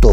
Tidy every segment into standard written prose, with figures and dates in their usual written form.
2।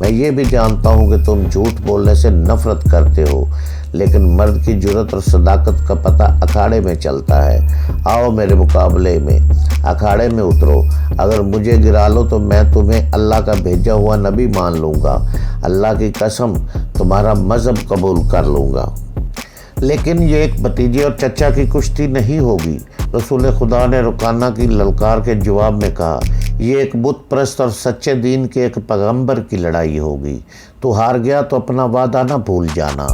میں یہ بھی جانتا ہوں کہ تم جھوٹ بولنے سے نفرت کرتے ہو، لیکن مرد کی جرأت اور صداقت کا پتہ اکھاڑے میں چلتا ہے۔ آؤ میرے مقابلے میں، اکھاڑے میں اترو۔ اگر مجھے گرا لو تو میں تمہیں اللہ کا بھیجا ہوا نبی مان لوں گا، اللہ کی قسم تمہارا مذہب قبول کر لوں گا۔ لیکن یہ ایک بھتیجے اور چچا کی کشتی نہیں ہوگی۔ رسول خدا نے رکانہ کی للکار کے جواب میں کہا، یہ ایک بت پرست اور سچے دین کے ایک پیغمبر کی لڑائی ہوگی۔ تو ہار گیا تو اپنا وعدہ نہ بھول جانا۔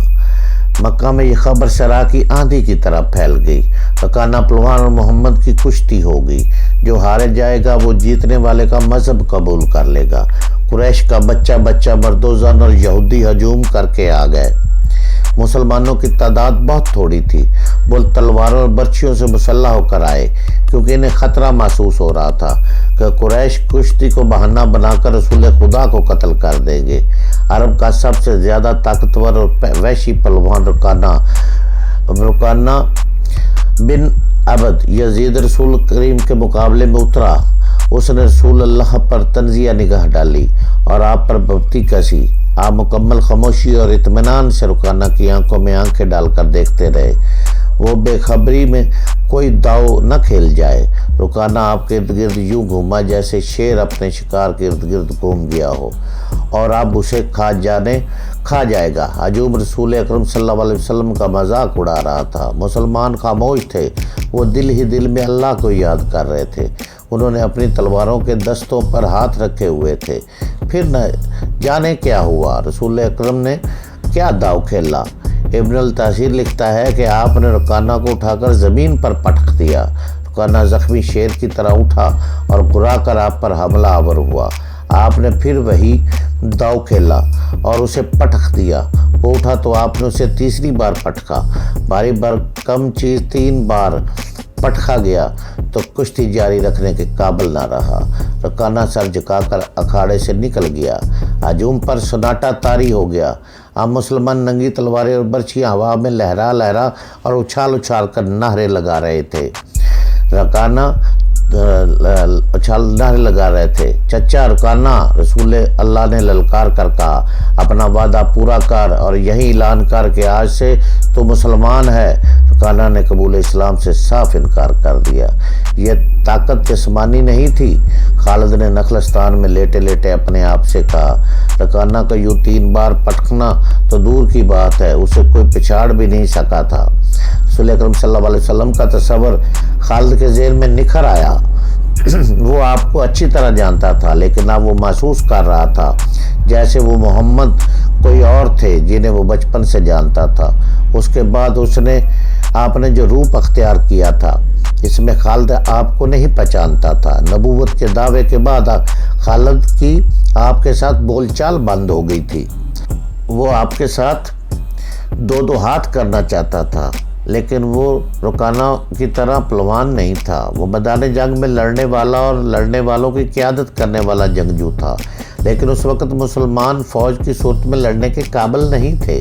مکہ میں یہ خبر شرح کی آندھی کی طرح پھیل گئی۔ رکانہ پلوان اور محمد کی کشتی ہوگی۔ جو ہارے جائے گا وہ جیتنے والے کا مذہب قبول کر لے گا۔ قریش کا بچہ بچہ مرد و زن اور یہودی ہجوم کر کے آ گئے۔ مسلمانوں کی تعداد بہت تھوڑی تھی۔ وہ تلواروں اور برچھیوں سے مسلح ہو کر آئے، کیونکہ انہیں خطرہ محسوس ہو رہا تھا کہ قریش کشتی کو بہانہ بنا کر رسول خدا کو قتل کر دیں گے۔ عرب کا سب سے زیادہ طاقتور اور وحشی پہلوان رکانہ بن عبد یزید رسول کریم کے مقابلے میں اترا۔ اس نے رسول اللہ پر تنزیہ نگاہ ڈالی اور آپ پر بھپتی کسی۔ آپ مکمل خاموشی اور اطمینان سے رکانہ کی آنکھوں میں آنکھیں ڈال کر دیکھتے رہے۔ وہ بے خبری میں کوئی داؤ نہ کھیل جائے۔ رکانہ آپ کے ارد گرد یوں گھوما جیسے شیر اپنے شکار کے ارد گرد گھوم گیا ہو اور اب اسے کھا جائے گا۔ ہجوم رسول اکرم صلی اللہ علیہ وسلم کا مذاق اڑا رہا تھا۔ مسلمان خاموش تھے، وہ دل ہی دل میں اللہ کو یاد کر رہے تھے۔ انہوں نے اپنی تلواروں کے دستوں پر ہاتھ رکھے ہوئے تھے۔ پھر نہ جانے کیا ہوا، رسول اکرم نے کیا داؤ کھیلا۔ ابن التاثیر لکھتا ہے کہ آپ نے رکانہ کو اٹھا کر زمین پر پٹک دیا۔ رکانہ زخمی شیر کی طرح اٹھا اور گرا کر آپ پر حملہ آور ہوا۔ آپ نے پھر وہی داؤ کھیلا اور اسے پٹک دیا۔ وہ اٹھا تو آپ نے اسے تیسری بار پٹکا۔ باری بار کم چیز 3 بار پٹکا گیا تو کشتی جاری رکھنے کے قابل نہ رہا۔ رکانہ سر جھکا کر اکھاڑے سے نکل گیا۔ ہجوم پر سناٹا طاری ہو گیا۔ اب مسلمان ننگی تلواریں اور برچھیاں ہوا میں لہرا اور اچھال کر نعرے لگا رہے تھے۔ رکانہ نعرے لگا رہے تھے، چچا رکانہ، رسول اللہ نے للکار کر کہا، اپنا وعدہ پورا کر اور یہی اعلان کر کہ آج سے تو مسلمان ہے۔ رکانہ نے قبول اسلام سے صاف انکار کر دیا۔ یہ طاقت جسمانی نہیں تھی۔ خالد نے نخلستان میں لیٹے لیٹے اپنے آپ سے کہا، رکانہ کا یوں 3 بار پٹکنا تو دور کی بات ہے، اسے کوئی پچھاڑ بھی نہیں سکا تھا۔ رسول اکرم صلی اللہ علیہ وسلم کا تصور خالد کے ذہن میں نکھر آیا۔ وہ آپ کو اچھی طرح جانتا تھا، لیکن اب وہ محسوس کر رہا تھا جیسے وہ محمد کوئی اور تھے جنہیں وہ بچپن سے جانتا تھا۔ اس کے بعد آپ نے جو روپ اختیار کیا تھا، اس میں خالد آپ کو نہیں پہچانتا تھا۔ نبوت کے دعوے کے بعد خالد کی آپ کے ساتھ بول چال بند ہو گئی تھی۔ وہ آپ کے ساتھ 2 ہاتھ کرنا چاہتا تھا، لیکن وہ رکانہ کی طرح پلوان نہیں تھا۔ وہ میدان جنگ میں لڑنے والا اور لڑنے والوں کی قیادت کرنے والا جنگجو تھا، لیکن اس وقت مسلمان فوج کی صورت میں لڑنے کے قابل نہیں تھے۔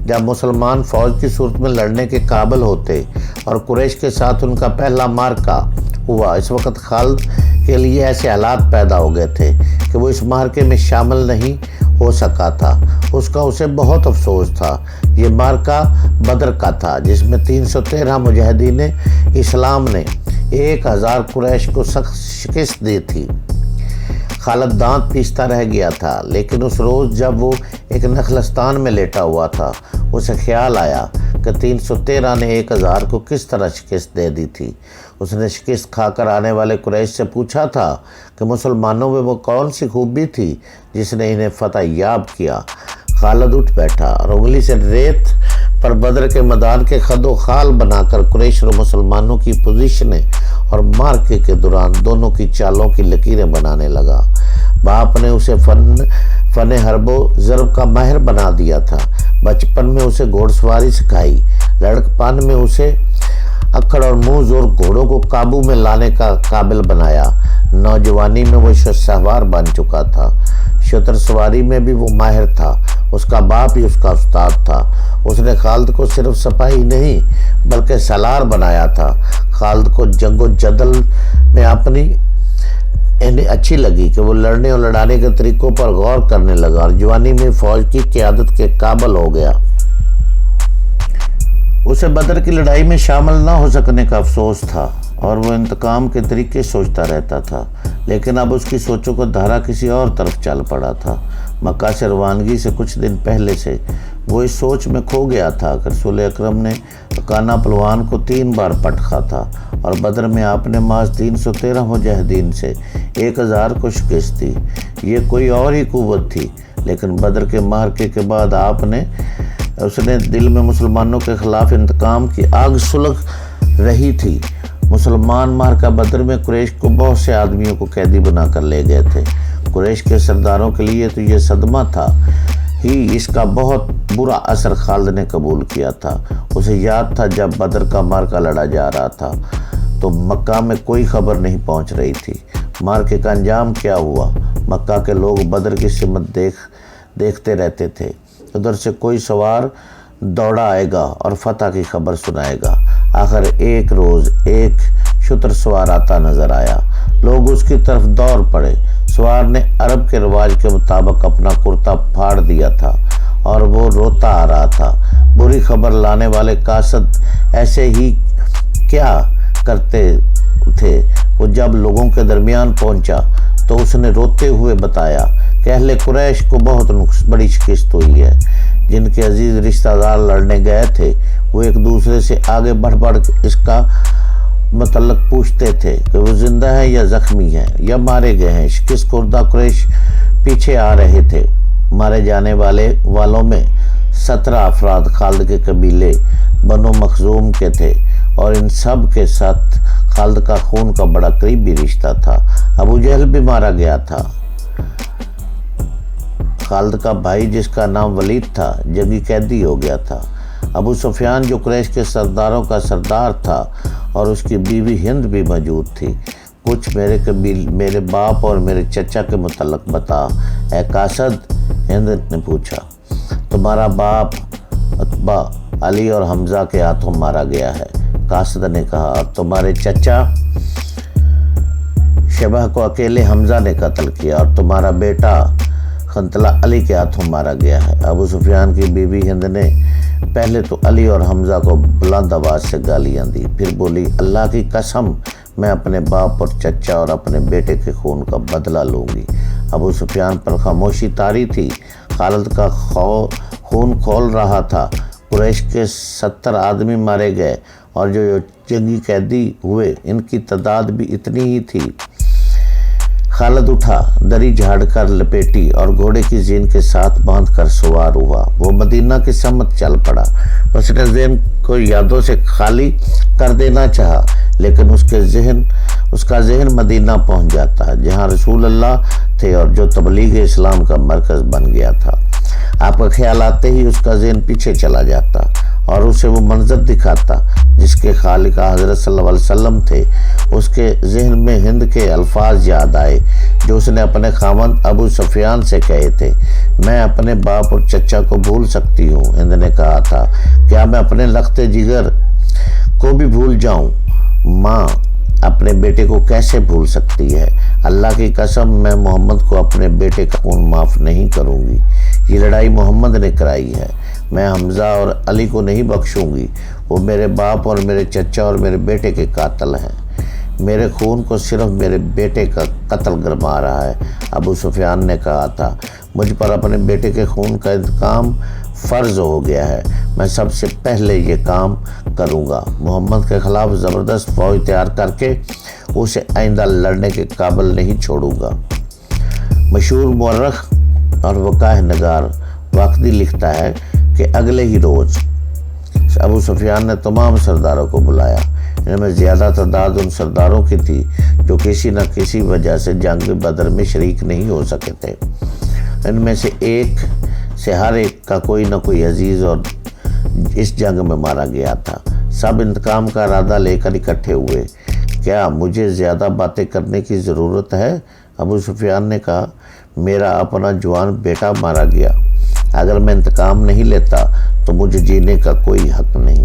جب مسلمان فوج کی صورت میں لڑنے کے قابل ہوتے اور قریش کے ساتھ ان کا پہلا معرکہ ہوا، اس وقت خالد کے لیے ایسے حالات پیدا ہو گئے تھے کہ وہ اس معرکے میں شامل نہیں ہو سکا تھا۔ اسے بہت افسوس تھا۔ یہ معرکہ بدر کا تھا، جس میں 313 مجاہدین اسلام نے 1000 قریش کو سخت شکست دی تھی۔ خالد دانت پیستا رہ گیا تھا، لیکن اس روز جب وہ ایک نخلستان میں لیٹا ہوا تھا، اسے خیال آیا کہ 313 نے 1000 کو کس طرح شکست دے دی تھی۔ اس نے شکست کھا کر آنے والے قریش سے پوچھا تھا کہ مسلمانوں میں وہ کون سی خوبی تھی جس نے انہیں فتح یاب کیا۔ خالد اٹھ بیٹھا اور انگلی سے ریت پر بدر کے میدان کے خد و خال بنا کر قریش اور مسلمانوں کی پوزیشنیں اور مارکے کے دوران دونوں کی چالوں کی لکیریں بنانے لگا۔ باپ نے اسے فن حرب و ضرب کا ماہر بنا دیا تھا۔ بچپن میں اسے گھوڑ سواری سکھائی، لڑکپن میں اسے اکڑ اور منہ زور گھوڑوں کو قابو میں لانے کا قابل بنایا۔ نوجوانی میں وہ شہسوار بن چکا تھا۔ شتر سواری میں بھی وہ ماہر تھا۔ اس کا باپ ہی اس کا استاد تھا۔ اس نے خالد کو صرف سپاہی نہیں بلکہ سالار بنایا تھا۔ خالد کو جنگ و جدل میں اپنی انہیں اچھی لگی کہ وہ لڑنے اور لڑانے کے طریقوں پر غور کرنے لگا اور جوانی میں فوج کی قیادت کے قابل ہو گیا۔ اسے بدر کی لڑائی میں شامل نہ ہو سکنے کا افسوس تھا اور وہ انتقام کے طریقے سوچتا رہتا تھا، لیکن اب اس کی سوچوں کا دھارا کسی اور طرف چل پڑا تھا۔ مکہ سے روانگی سے کچھ دن پہلے سے وہ اس سوچ میں کھو گیا تھا کہ رسول اکرم نے رکانہ پہلوان کو 3 بار پٹخا تھا اور بدر میں آپ نے محض 313 مجاہدین سے 1000 کو شکست دی۔ یہ کوئی اور ہی قوت تھی، لیکن بدر کے معرکے کے بعد اس نے دل میں مسلمانوں کے خلاف انتقام کی آگ سلگ رہی تھی۔ مسلمان معرکہ بدر میں قریش کو بہت سے آدمیوں کو قیدی بنا کر لے گئے تھے۔ قریش کے سرداروں کے لیے تو یہ صدمہ تھا ہی، اس کا بہت برا اثر خالد نے قبول کیا تھا۔ اسے یاد تھا جب بدر کا معرکہ لڑا جا رہا تھا تو مکہ میں کوئی خبر نہیں پہنچ رہی تھی۔ معرکے کا انجام کیا ہوا؟ مکہ کے لوگ بدر کی سمت دیکھتے رہتے تھے۔ ادھر سے کوئی سوار دوڑا آئے گا اور فتح کی خبر سنائے گا۔ آخر ایک روز ایک شتر سوار آتا نظر آیا۔ لوگ اس کی طرف دوڑ پڑے۔ سوار نے عرب کے رواج کے مطابق اپنا کرتا پھاڑ دیا تھا اور وہ روتا آ رہا تھا۔ بری خبر لانے والے قاصد ایسے ہی کیا کرتے تھے۔ وہ جب لوگوں کے درمیان پہنچا تو اس نے روتے ہوئے بتایا کہ اہل قریش کو بہت بڑی شکست ہوئی ہے۔ جن کے عزیز رشتہ دار لڑنے گئے تھے وہ ایک دوسرے سے آگے بڑھ اس کا متعلق پوچھتے تھے کہ وہ زندہ ہے یا زخمی ہے یا مارے گئے ہیں۔ شکست خوردہ قریش پیچھے آ رہے تھے۔ مارے جانے والوں میں 17 افراد خالد کے قبیلے بنو مخزوم کے تھے اور ان سب کے ساتھ خالد کا خون کا بڑا قریبی رشتہ تھا۔ ابو جہل بھی مارا گیا تھا۔ خالد کا بھائی جس کا نام ولید تھا جنگی قیدی ہو گیا تھا۔ ابو سفیان جو قریش کے سرداروں کا سردار تھا اور اس کی بیوی ہند بھی موجود تھی۔ کچھ میرے باپ اور میرے چچا کے متعلق بتا اے قاصد، ہند نے پوچھا۔ تمہارا باپ عتبہ علی اور حمزہ کے ہاتھوں مارا گیا ہے، قاصد نے کہا، اور تمہارے چچا شیبہ کو اکیلے حمزہ نے قتل کیا اور تمہارا بیٹا خنطلہ علی کے ہاتھوں مارا گیا ہے۔ ابو سفیان کی بیوی ہند نے پہلے تو علی اور حمزہ کو بلند آواز سے گالیاں دی، پھر بولی، اللہ کی قسم میں اپنے باپ اور چچا اور اپنے بیٹے کے خون کا بدلہ لوں گی۔ ابو سفیان پر خاموشی طاری تھی۔ خالد کا خون کھول رہا تھا۔ قریش کے 70 آدمی مارے گئے اور جو جنگی قیدی ہوئے ان کی تعداد بھی اتنی ہی تھی۔ خالد اٹھا، دری جھاڑ کر لپیٹی اور گھوڑے کی زین کے ساتھ باندھ کر سوار ہوا۔ وہ مدینہ کی سمت چل پڑا۔ اس نے ذہن کو یادوں سے خالی کر دینا چاہا، لیکن اس کا ذہن مدینہ پہنچ جاتا جہاں رسول اللہ تھے اور جو تبلیغ اسلام کا مرکز بن گیا تھا۔ آپ کا خیال آتے ہی اس کا ذہن پیچھے چلا جاتا اور اسے وہ منظر دکھاتا جس کے خالق حضرت صلی اللہ علیہ وسلم تھے۔ اس کے ذہن میں ہند کے الفاظ یاد آئے جو اس نے اپنے خاوند ابو سفیان سے کہے تھے، میں اپنے باپ اور چچا کو بھول سکتی ہوں۔ ہند نے کہا تھا، کیا میں اپنے لخت جگر کو بھی بھول جاؤں؟ ماں اپنے بیٹے کو کیسے بھول سکتی ہے؟ اللہ کی قسم میں محمد کو اپنے بیٹے کا خون معاف نہیں کروں گی۔ یہ لڑائی محمد نے کرائی ہے، میں حمزہ اور علی کو نہیں بخشوں گی۔ وہ میرے باپ اور میرے چچا اور میرے بیٹے کے قاتل ہیں۔ میرے خون کو صرف میرے بیٹے کا قتل گرما رہا ہے۔ ابو سفیان نے کہا تھا، مجھ پر اپنے بیٹے کے خون کا انتقام فرض ہو گیا ہے، میں سب سے پہلے یہ کام کروں گا۔ محمد کے خلاف زبردست فوج تیار کر کے اسے آئندہ لڑنے کے قابل نہیں چھوڑوں گا۔ مشہور مورخ اور وقائع نگار واقدی لکھتا ہے کہ اگلے ہی روز ابو سفیان نے تمام سرداروں کو بلایا۔ ان میں زیادہ تعداد ان سرداروں کی تھی جو کسی نہ کسی وجہ سے جنگ بدر میں شریک نہیں ہو سکے تھے۔ ان میں سے ہر ایک کا کوئی نہ کوئی عزیز اور اس جنگ میں مارا گیا تھا۔ سب انتقام کا ارادہ لے کر اکٹھے ہوئے۔ کیا مجھے زیادہ باتیں کرنے کی ضرورت ہے؟ ابو سفیان نے کہا، میرا اپنا جوان بیٹا مارا گیا، اگر میں انتقام نہیں لیتا تو مجھے جینے کا کوئی حق نہیں۔